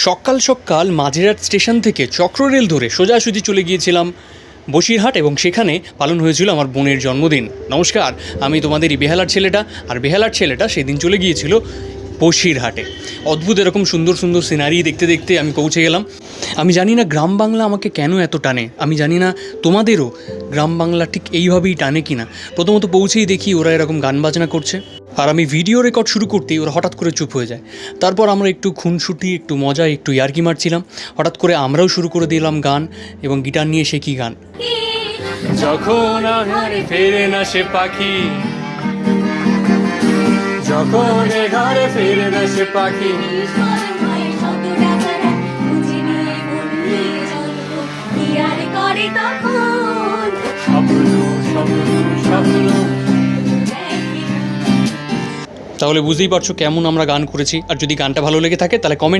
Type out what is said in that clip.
সকাল সকাল মাঝেরহাট স্টেশন থেকে চক্ররেল ধরে সোজাসুজি চলে গিয়েছিলাম বসিরহাট এবং সেখানে পালন হয়েছিল আমার বোনের জন্মদিন। নমস্কার, আমি তোমাদেরই বেহালার ছেলেটা। আর বেহালার ছেলেটা সেদিন চলে গিয়েছিল বসিরহাটে। অদ্ভুত এরকম সুন্দর সুন্দর সিনারি দেখতে দেখতে আমি পৌঁছে গেলাম। আমি জানি না গ্রাম বাংলা আমাকে কেন এত টানে, আমি জানি না তোমাদেরও গ্রাম বাংলা ঠিক এইভাবেই টানে কিনা। প্রথমত পৌঁছেই দেখি ওরা এরকম গান বাজনা করছে, আর আমি ভিডিও রেকর্ড শুরু করতেই ওরা হঠাৎ করে চুপ হয়ে যায়। তারপর আমরা একটু খুনসুটি, একটু মজা, একটু ইয়ার্কি মারছিলাম। হঠাৎ করে আমরাও শুরু করে দিলাম গান, এবং গিটার নিয়ে সে কী গান, যখন আহারে ফেরে না সে পাখি, যখন ঘরে ফেরে না সে পাখি। তাহলে বুঝতেই পারছো কেমন আমরা গান করেছি। আর যদি গানটা ভালো লেগে থাকে তাহলে কমেন্ট